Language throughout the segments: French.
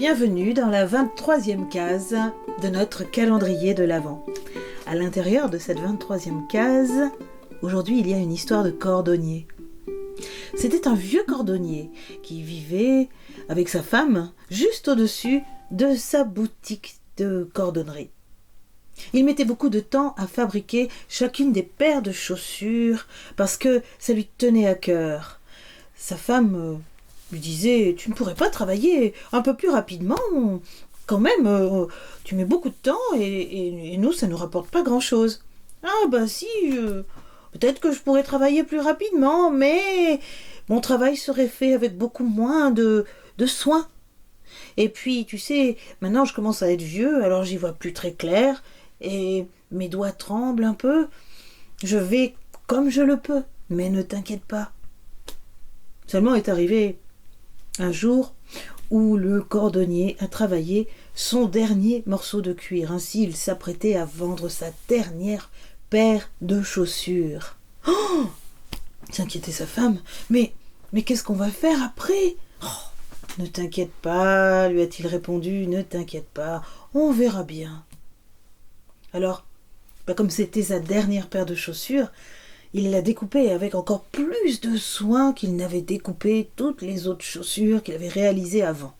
Bienvenue dans la 23e case de notre calendrier de l'Avent. À l'intérieur de cette 23e case, aujourd'hui il y a une histoire de cordonnier. C'était un vieux cordonnier qui vivait avec sa femme juste au-dessus de sa boutique de cordonnerie. Il mettait beaucoup de temps à fabriquer chacune des paires de chaussures parce que ça lui tenait à cœur. Sa femme lui disait « Tu ne pourrais pas travailler un peu plus rapidement ? Quand même, tu mets beaucoup de temps et nous, ça ne nous rapporte pas grand-chose. » « Ah bah si, peut-être que je pourrais travailler plus rapidement, mais mon travail serait fait avec beaucoup moins de soin. Et puis, tu sais, maintenant je commence à être vieux, alors j'y vois plus très clair et mes doigts tremblent un peu. Je vais comme je le peux, mais ne t'inquiète pas. » Seulement est arrivé un jour où le cordonnier a travaillé son dernier morceau de cuir. Ainsi, il s'apprêtait à vendre sa dernière paire de chaussures. Oh ! S'inquiétait sa femme. Mais qu'est-ce qu'on va faire après ? Oh, ne t'inquiète pas, lui a-t-il répondu, ne t'inquiète pas, on verra bien. Alors, comme c'était sa dernière paire de chaussures, il l'a découpée avec encore plus de soin qu'il n'avait découpé toutes les autres chaussures qu'il avait réalisées avant.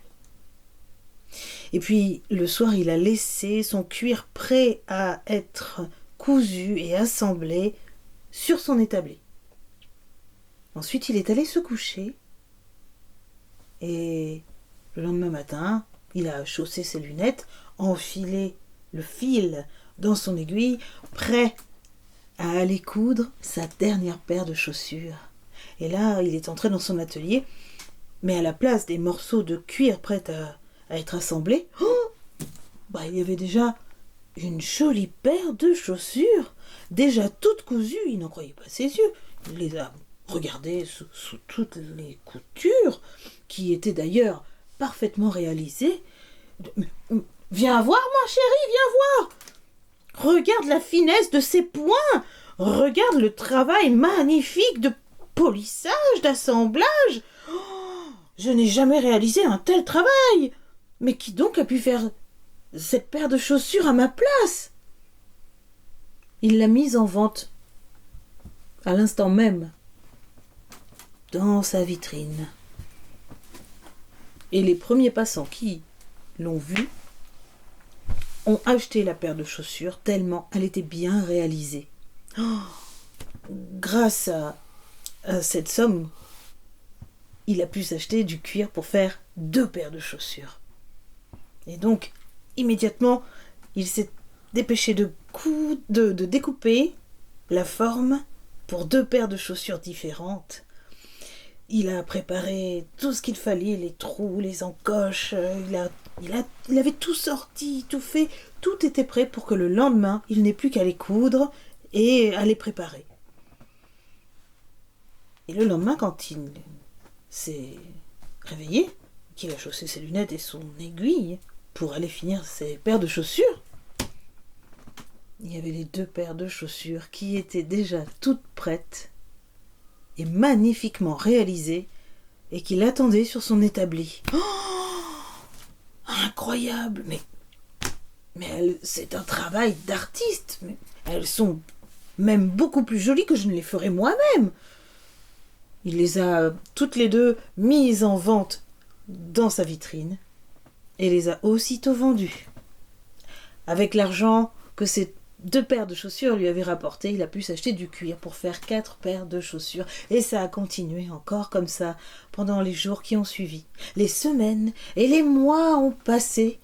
Et puis, le soir, il a laissé son cuir prêt à être cousu et assemblé sur son établi. Ensuite, il est allé se coucher et le lendemain matin, il a chaussé ses lunettes, enfilé le fil dans son aiguille, prêt à aller coudre sa dernière paire de chaussures. Et là, il est entré dans son atelier, mais à la place des morceaux de cuir prêts à être assemblés, il y avait déjà une jolie paire de chaussures, déjà toutes cousues. Il n'en croyait pas ses yeux. Il les a regardées sous toutes les coutures, qui étaient d'ailleurs parfaitement réalisées. « Viens voir, ma chérie, viens voir ! Regarde la finesse de ces points, regarde le travail magnifique de polissage, d'assemblage. Je n'ai jamais réalisé un tel travail. Mais qui donc a pu faire cette paire de chaussures à ma place ?» Il l'a mise en vente à l'instant même dans sa vitrine. Et les premiers passants qui l'ont vue ont acheté la paire de chaussures tellement elle était bien réalisée. Grâce à cette somme, il a pu s'acheter du cuir pour faire 2 paires de chaussures. Et donc, immédiatement, il s'est dépêché de découper la forme pour 2 paires de chaussures différentes. Il a préparé tout ce qu'il fallait, les trous, les encoches, il avait tout sorti, tout fait, tout était prêt pour que le lendemain, il n'ait plus qu'à les coudre et à les préparer. Et le lendemain, quand il s'est réveillé, qu'il a chaussé ses lunettes et son aiguille pour aller finir ses paires de chaussures, il y avait les 2 paires de chaussures qui étaient déjà toutes prêtes et magnifiquement réalisées et qui l'attendaient sur son établi. Incroyable, mais c'est un travail d'artiste. Mais elles sont même beaucoup plus jolies que je ne les ferais moi-même. Il les a toutes les 2 mises en vente dans sa vitrine et les a aussitôt vendues. Avec l'argent que ces 2 paires de chaussures lui avaient rapporté, il a pu s'acheter du cuir pour faire 4 paires de chaussures. Et ça a continué encore comme ça pendant les jours qui ont suivi. Les semaines et les mois ont passé.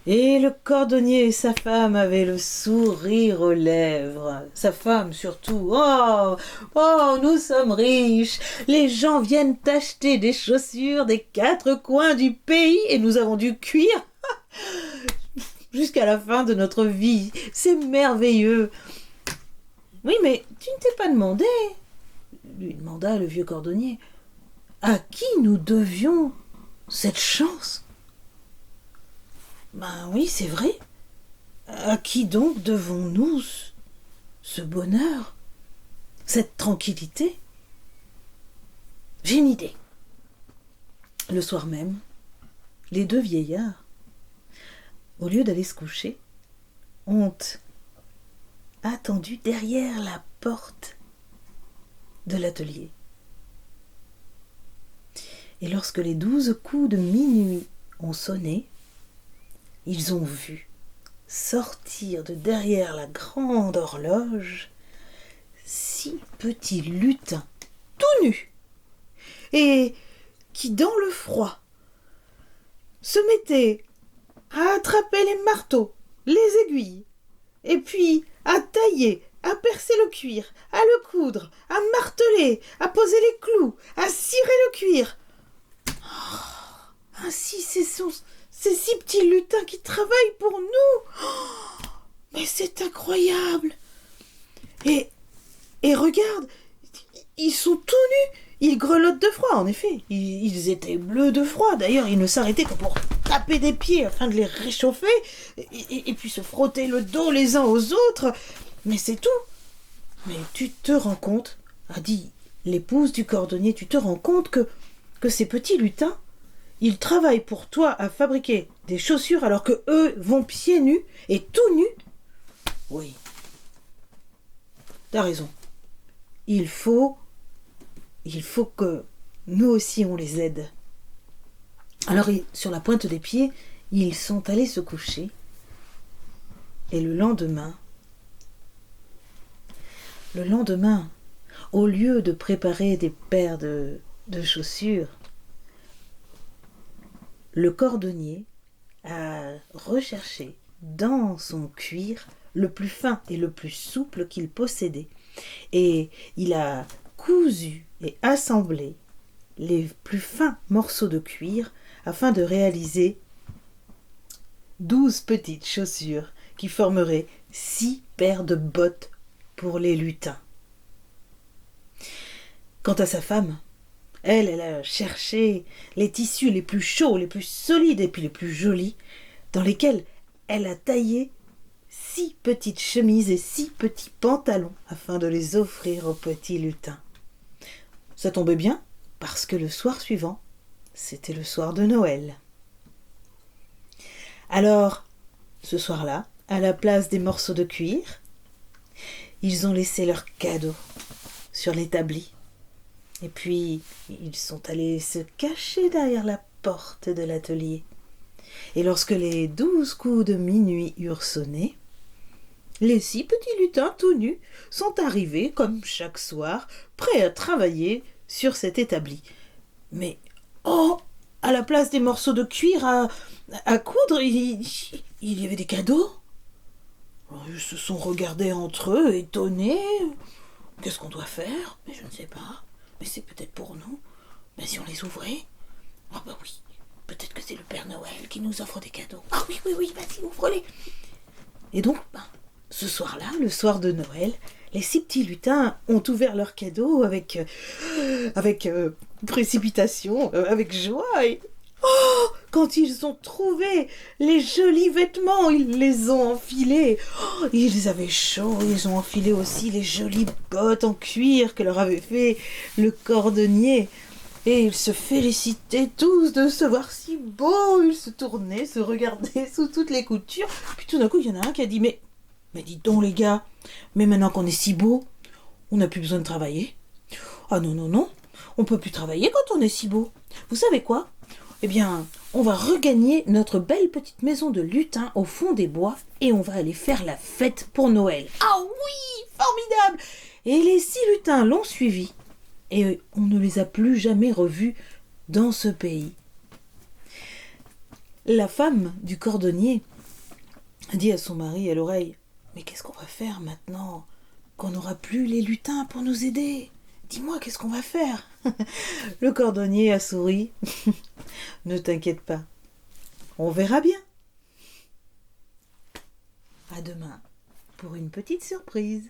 Et le cordonnier et sa femme avaient le sourire aux lèvres. Sa femme surtout. Oh, nous sommes riches. Les gens viennent acheter des chaussures des 4 coins du pays et nous avons du cuir jusqu'à la fin de notre vie. C'est merveilleux. Oui, mais tu ne t'es pas demandé, lui demanda le vieux cordonnier, à qui nous devions cette chance ? Oui, c'est vrai. À qui donc devons-nous ce bonheur, cette tranquillité ? J'ai une idée. Le soir même, les deux vieillards, au lieu d'aller se coucher, ont attendu derrière la porte de l'atelier. Et lorsque les 12 coups de minuit ont sonné, ils ont vu sortir de derrière la grande horloge 6 petits lutins tout nus et qui, dans le froid, se mettaient à attraper les marteaux, les aiguilles, et puis à tailler, à percer le cuir, à le coudre, à marteler, à poser les clous, à cirer le cuir. Ainsi, ces 6 petits lutins qui travaillent pour nous. Mais c'est incroyable. Et regarde, ils sont tout nus. Ils grelottent de froid, en effet. Ils étaient bleus de froid. D'ailleurs, ils ne s'arrêtaient que pour taper des pieds afin de les réchauffer et puis se frotter le dos les uns aux autres. Mais c'est tout. Mais tu te rends compte, a dit l'épouse du cordonnier, tu te rends compte que ces petits lutins, ils travaillent pour toi à fabriquer des chaussures alors que eux vont pieds nus et tout nus. Oui, t'as raison. Il faut que nous aussi on les aide. Alors sur la pointe des pieds, ils sont allés se coucher. Et le lendemain, au lieu de préparer des paires de chaussures, le cordonnier a recherché dans son cuir le plus fin et le plus souple qu'il possédait. Et il a cousu et assemblé les plus fins morceaux de cuir afin de réaliser 12 petites chaussures qui formeraient 6 paires de bottes pour les lutins. Quant à sa femme, elle a cherché les tissus les plus chauds, les plus solides et puis les plus jolis, dans lesquels elle a taillé 6 petites chemises et 6 petits pantalons afin de les offrir aux petits lutins. Ça tombait bien, parce que le soir suivant, c'était le soir de Noël. Alors, ce soir-là, à la place des morceaux de cuir, ils ont laissé leurs cadeaux sur l'établi. Et puis, ils sont allés se cacher derrière la porte de l'atelier. Et lorsque les 12 coups de minuit eurent sonné, les 6 petits lutins tout nus sont arrivés, comme chaque soir, prêts à travailler sur cet établi. Mais, oh, à la place des morceaux de cuir à coudre, il y avait des cadeaux. Alors, ils se sont regardés entre eux, étonnés. Qu'est-ce qu'on doit faire? Mais je ne sais pas. Mais c'est peut-être pour nous. Mais si on les ouvrait? Ah bah oui, peut-être que c'est le Père Noël qui nous offre des cadeaux. Ah oui, vas-y, ouvre-les. Et donc, ce soir-là, le soir de Noël, les 6 petits lutins ont ouvert leurs cadeaux avec précipitation, avec joie. Et quand ils ont trouvé les jolis vêtements, ils les ont enfilés. Ils avaient chaud, ils ont enfilé aussi les jolies bottes en cuir que leur avait fait le cordonnier. Et ils se félicitaient tous de se voir si beaux. Ils se tournaient, se regardaient sous toutes les coutures. Puis tout d'un coup, il y en a un qui a dit « Mais dites donc les gars, mais maintenant qu'on est si beaux, on n'a plus besoin de travailler. Ah non, on peut plus travailler quand on est si beau. Vous savez quoi ? Eh bien, on va regagner notre belle petite maison de lutin au fond des bois et on va aller faire la fête pour Noël. » Ah oui, formidable! Et les 6 lutins l'ont suivi et on ne les a plus jamais revus dans ce pays. La femme du cordonnier dit à son mari à l'oreille « Mais qu'est-ce qu'on va faire maintenant qu'on n'aura plus les lutins pour nous aider ? Dis-moi, qu'est-ce qu'on va faire ?» Le cordonnier a souri. « Ne t'inquiète pas, on verra bien. À demain pour une petite surprise. »